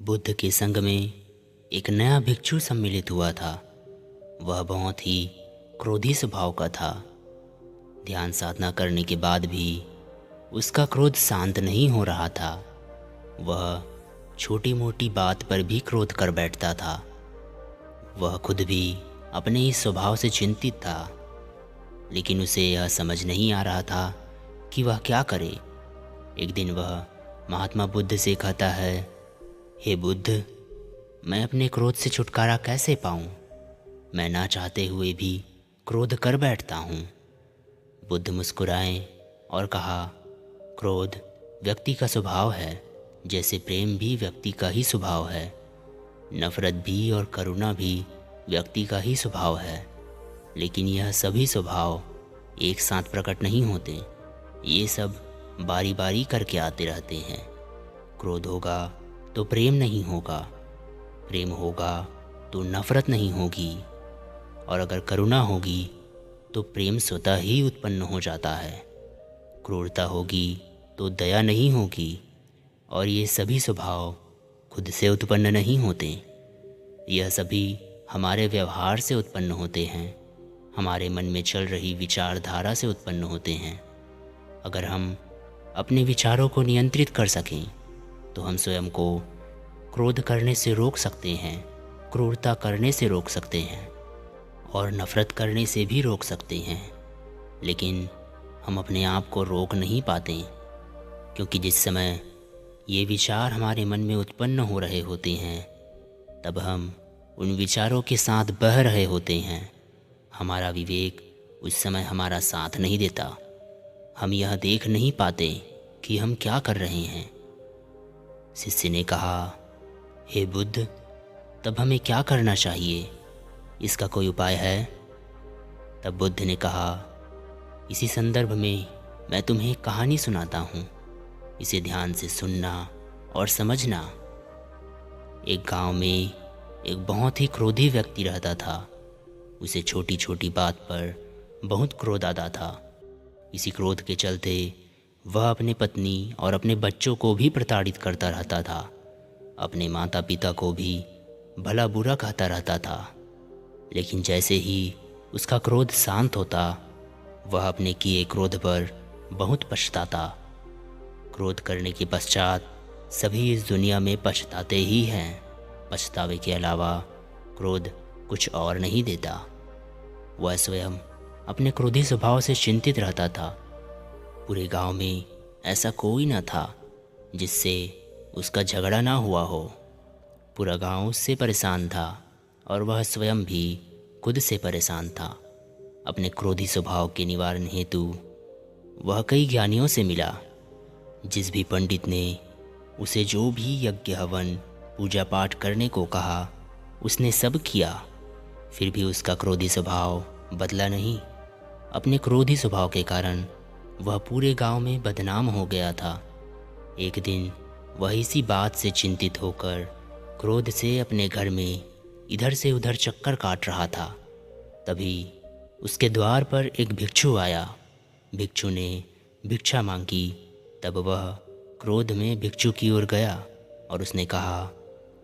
बुद्ध के संग में एक नया भिक्षु सम्मिलित हुआ था। वह बहुत ही क्रोधी स्वभाव का था। ध्यान साधना करने के बाद भी उसका क्रोध शांत नहीं हो रहा था। वह छोटी मोटी बात पर भी क्रोध कर बैठता था। वह खुद भी अपने इस स्वभाव से चिंतित था, लेकिन उसे यह समझ नहीं आ रहा था कि वह क्या करे। एक दिन वह महात्मा बुद्ध से कहता है, हे बुद्ध, मैं अपने क्रोध से छुटकारा कैसे पाऊं? मैं ना चाहते हुए भी क्रोध कर बैठता हूं। बुद्ध मुस्कुराए और कहा, क्रोध व्यक्ति का स्वभाव है, जैसे प्रेम भी व्यक्ति का ही स्वभाव है। नफरत भी और करुणा भी व्यक्ति का ही स्वभाव है, लेकिन यह सभी स्वभाव एक साथ प्रकट नहीं होते। ये सब बारी बारी करके आते रहते हैं। क्रोध होगा तो प्रेम नहीं होगा, प्रेम होगा तो नफरत नहीं होगी, और अगर करुणा होगी तो प्रेम स्वतः ही उत्पन्न हो जाता है। क्रूरता होगी तो दया नहीं होगी, और ये सभी स्वभाव खुद से उत्पन्न नहीं होते। यह सभी हमारे व्यवहार से उत्पन्न होते हैं, हमारे मन में चल रही विचारधारा से उत्पन्न होते हैं। अगर हम अपने विचारों को नियंत्रित कर सकें तो हम स्वयं को क्रोध करने से रोक सकते हैं, क्रूरता करने से रोक सकते हैं, और नफ़रत करने से भी रोक सकते हैं। लेकिन हम अपने आप को रोक नहीं पाते, क्योंकि जिस समय ये विचार हमारे मन में उत्पन्न हो रहे होते हैं, तब हम उन विचारों के साथ बह रहे होते हैं। हमारा विवेक उस समय हमारा साथ नहीं देता। हम यह देख नहीं पाते कि हम क्या कर रहे हैं। शिष्य ने कहा, हे बुद्ध, तब हमें क्या करना चाहिए? इसका कोई उपाय है? तब बुद्ध ने कहा, इसी संदर्भ में मैं तुम्हें एक कहानी सुनाता हूँ। इसे ध्यान से सुनना और समझना। एक गांव में एक बहुत ही क्रोधी व्यक्ति रहता था। उसे छोटी छोटी बात पर बहुत क्रोध आता था। इसी क्रोध के चलते वह अपने पत्नी और अपने बच्चों को भी प्रताड़ित करता रहता था। अपने माता पिता को भी भला बुरा कहता रहता था। लेकिन जैसे ही उसका क्रोध शांत होता, वह अपने किए क्रोध पर बहुत पछताता। क्रोध करने के पश्चात सभी इस दुनिया में पछताते ही हैं। पछतावे के अलावा क्रोध कुछ और नहीं देता। वह स्वयं अपने क्रोधी स्वभाव से चिंतित रहता था। पूरे गांव में ऐसा कोई न था जिससे उसका झगड़ा ना हुआ हो। पूरा गांव उससे परेशान था, और वह स्वयं भी खुद से परेशान था। अपने क्रोधी स्वभाव के निवारण हेतु वह कई ज्ञानियों से मिला। जिस भी पंडित ने उसे जो भी यज्ञ हवन पूजा पाठ करने को कहा, उसने सब किया। फिर भी उसका क्रोधी स्वभाव बदला नहीं। अपने क्रोधी स्वभाव के कारण वह पूरे गांव में बदनाम हो गया था। एक दिन वह इसी बात से चिंतित होकर क्रोध से अपने घर में इधर से उधर चक्कर काट रहा था। तभी उसके द्वार पर एक भिक्षु आया। भिक्षु ने भिक्षा मांगी। तब वह क्रोध में भिक्षु की ओर गया और उसने कहा,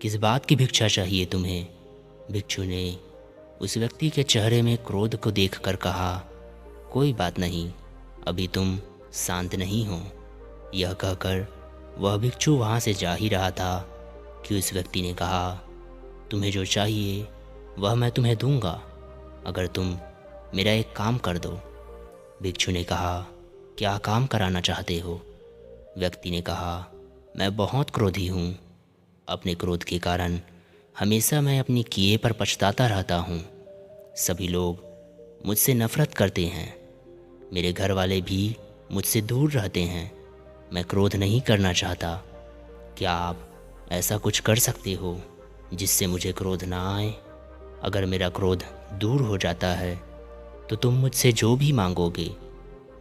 किस बात की भिक्षा चाहिए तुम्हें? भिक्षु ने उस व्यक्ति के चेहरे में क्रोध को देखकर कहा, कोई बात नहीं, अभी तुम शांत नहीं हो। यह कहकर वह भिक्षु वहाँ से जा ही रहा था कि उस व्यक्ति ने कहा, तुम्हें जो चाहिए वह मैं तुम्हें दूंगा, अगर तुम मेरा एक काम कर दो। भिक्षु ने कहा, क्या काम कराना चाहते हो? व्यक्ति ने कहा, मैं बहुत क्रोधी हूँ। अपने क्रोध के कारण हमेशा मैं अपनी किए पर पछताता रहता हूँ। सभी लोग मुझसे नफरत करते हैं। मेरे घर वाले भी मुझसे दूर रहते हैं। मैं क्रोध नहीं करना चाहता। क्या आप ऐसा कुछ कर सकते हो जिससे मुझे क्रोध ना आए? अगर मेरा क्रोध दूर हो जाता है तो तुम मुझसे जो भी मांगोगे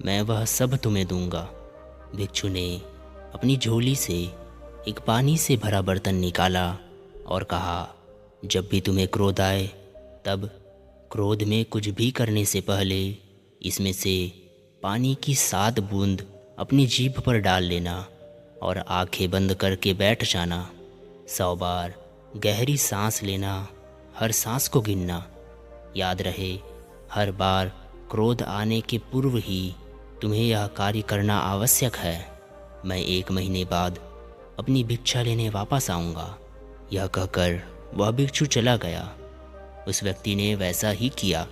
मैं वह सब तुम्हें दूंगा। भिक्षु ने अपनी झोली से एक पानी से भरा बर्तन निकाला और कहा, जब भी तुम्हें क्रोध आए तब क्रोध में कुछ भी करने से पहले इसमें से पानी की 7 बूंद अपनी जीभ पर डाल लेना और आंखें बंद करके बैठ जाना। 100 बार गहरी सांस लेना, हर सांस को गिनना। याद रहे, हर बार क्रोध आने के पूर्व ही तुम्हें यह कार्य करना आवश्यक है। मैं 1 महीने बाद अपनी भिक्षा लेने वापस आऊँगा। यह कहकर वह भिक्षु चला गया। उस व्यक्ति ने वैसा ही किया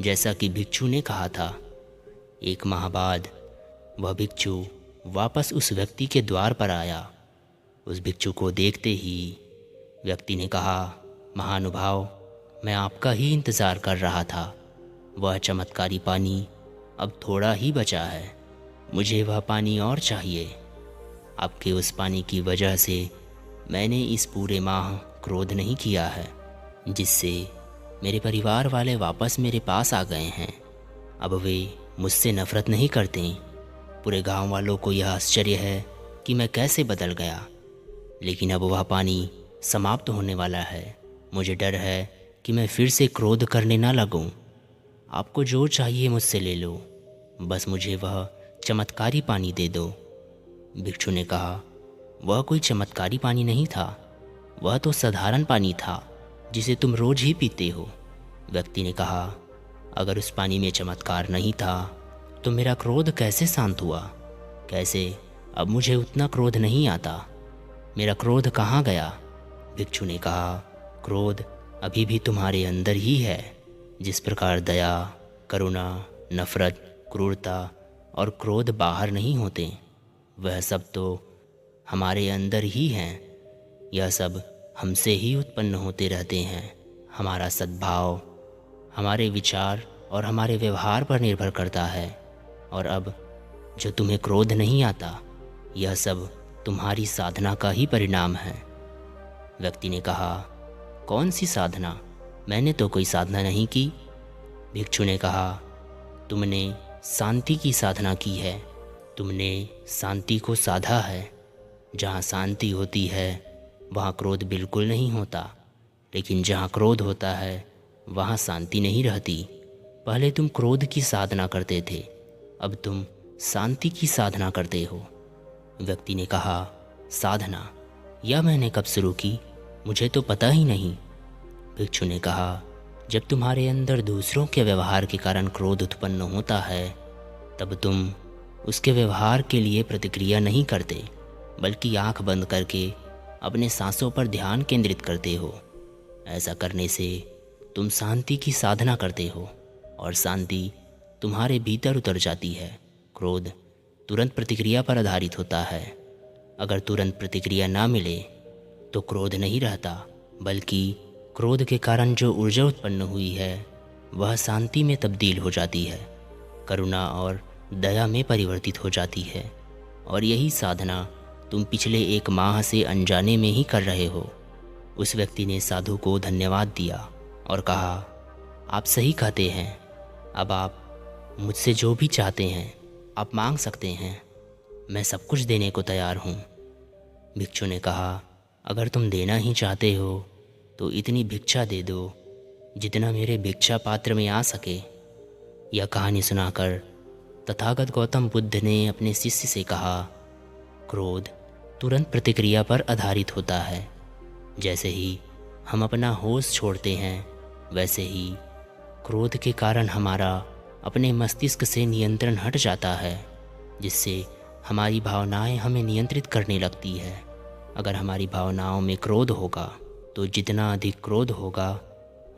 जैसा कि भिक्षु ने कहा था। 1 माह बाद वह भिक्षु वापस उस व्यक्ति के द्वार पर आया। उस भिक्षु को देखते ही व्यक्ति ने कहा, महानुभाव, मैं आपका ही इंतज़ार कर रहा था। वह चमत्कारी पानी अब थोड़ा ही बचा है। मुझे वह पानी और चाहिए। आपके उस पानी की वजह से मैंने इस पूरे माह क्रोध नहीं किया है, जिससे मेरे परिवार वाले वापस मेरे पास आ गए हैं। अब वे मुझसे नफ़रत नहीं करते। पूरे गांव वालों को यह आश्चर्य है कि मैं कैसे बदल गया। लेकिन अब वह पानी समाप्त होने वाला है। मुझे डर है कि मैं फिर से क्रोध करने ना लगूं। आपको जो चाहिए मुझसे ले लो, बस मुझे वह चमत्कारी पानी दे दो। भिक्षु ने कहा, वह कोई चमत्कारी पानी नहीं था, वह तो साधारण पानी था जिसे तुम रोज ही पीते हो। व्यक्ति ने कहा, अगर उस पानी में चमत्कार नहीं था तो मेरा क्रोध कैसे शांत हुआ? कैसे अब मुझे उतना क्रोध नहीं आता? मेरा क्रोध कहाँ गया? भिक्षु ने कहा, क्रोध अभी भी तुम्हारे अंदर ही है। जिस प्रकार दया, करुणा, नफ़रत, क्रूरता और क्रोध बाहर नहीं होते, वह सब तो हमारे अंदर ही हैं। यह सब हमसे ही उत्पन्न होते रहते हैं। हमारा सद्भाव हमारे विचार और हमारे व्यवहार पर निर्भर करता है। और अब जो तुम्हें क्रोध नहीं आता, यह सब तुम्हारी साधना का ही परिणाम है। व्यक्ति ने कहा, कौन सी साधना? मैंने तो कोई साधना नहीं की। भिक्षु ने कहा, तुमने शांति की साधना की है। तुमने शांति को साधा है। जहाँ शांति होती है वहाँ क्रोध बिल्कुल नहीं होता, लेकिन जहाँ क्रोध होता है वहाँ शांति नहीं रहती। पहले तुम क्रोध की साधना करते थे, अब तुम शांति की साधना करते हो। व्यक्ति ने कहा, साधना? यह मैंने कब शुरू की? मुझे तो पता ही नहीं। भिक्षु ने कहा, जब तुम्हारे अंदर दूसरों के व्यवहार के कारण क्रोध उत्पन्न होता है, तब तुम उसके व्यवहार के लिए प्रतिक्रिया नहीं करते, बल्कि आंख बंद करके अपने सांसों पर ध्यान केंद्रित करते हो। ऐसा करने से तुम शांति की साधना करते हो और शांति तुम्हारे भीतर उतर जाती है। क्रोध तुरंत प्रतिक्रिया पर आधारित होता है। अगर तुरंत प्रतिक्रिया ना मिले तो क्रोध नहीं रहता, बल्कि क्रोध के कारण जो ऊर्जा उत्पन्न हुई है वह शांति में तब्दील हो जाती है, करुणा और दया में परिवर्तित हो जाती है। और यही साधना तुम पिछले 1 माह से अनजाने में ही कर रहे हो। उस व्यक्ति ने साधु को धन्यवाद दिया और कहा, आप सही कहते हैं। अब आप मुझसे जो भी चाहते हैं आप मांग सकते हैं। मैं सब कुछ देने को तैयार हूँ। भिक्षु ने कहा, अगर तुम देना ही चाहते हो तो इतनी भिक्षा दे दो जितना मेरे भिक्षा पात्र में आ सके। यह कहानी सुनाकर तथागत गौतम बुद्ध ने अपने शिष्य से कहा, क्रोध तुरंत प्रतिक्रिया पर आधारित होता है। जैसे ही हम अपना होश छोड़ते हैं, वैसे ही क्रोध के कारण हमारा अपने मस्तिष्क से नियंत्रण हट जाता है, जिससे हमारी भावनाएं हमें नियंत्रित करने लगती है। अगर हमारी भावनाओं में क्रोध होगा तो जितना अधिक क्रोध होगा,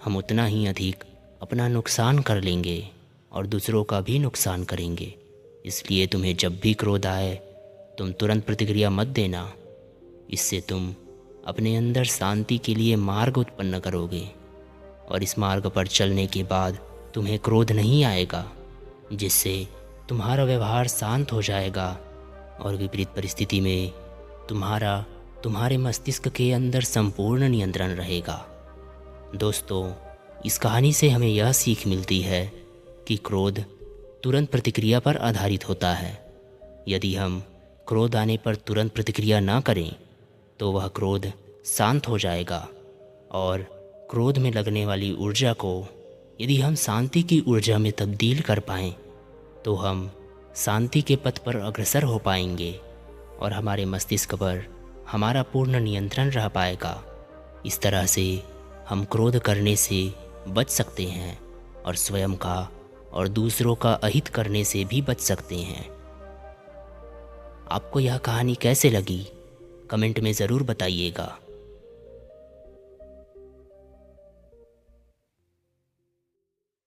हम उतना ही अधिक अपना नुकसान कर लेंगे और दूसरों का भी नुकसान करेंगे। इसलिए तुम्हें जब भी क्रोध आए तुम तुरंत प्रतिक्रिया मत देना। इससे तुम अपने अंदर शांति के लिए मार्ग उत्पन्न करोगे और इस मार्ग पर चलने के बाद तुम्हें क्रोध नहीं आएगा, जिससे तुम्हारा व्यवहार शांत हो जाएगा और विपरीत परिस्थिति में तुम्हारे मस्तिष्क के अंदर संपूर्ण नियंत्रण रहेगा। दोस्तों, इस कहानी से हमें यह सीख मिलती है कि क्रोध तुरंत प्रतिक्रिया पर आधारित होता है। यदि हम क्रोध आने पर तुरंत प्रतिक्रिया ना करें तो वह क्रोध शांत हो जाएगा और क्रोध में लगने वाली ऊर्जा को यदि हम शांति की ऊर्जा में तब्दील कर पाएं तो हम शांति के पथ पर अग्रसर हो पाएंगे और हमारे मस्तिष्क पर हमारा पूर्ण नियंत्रण रह पाएगा। इस तरह से हम क्रोध करने से बच सकते हैं और स्वयं का और दूसरों का अहित करने से भी बच सकते हैं। आपको यह कहानी कैसे लगी कमेंट में ज़रूर बताइएगा।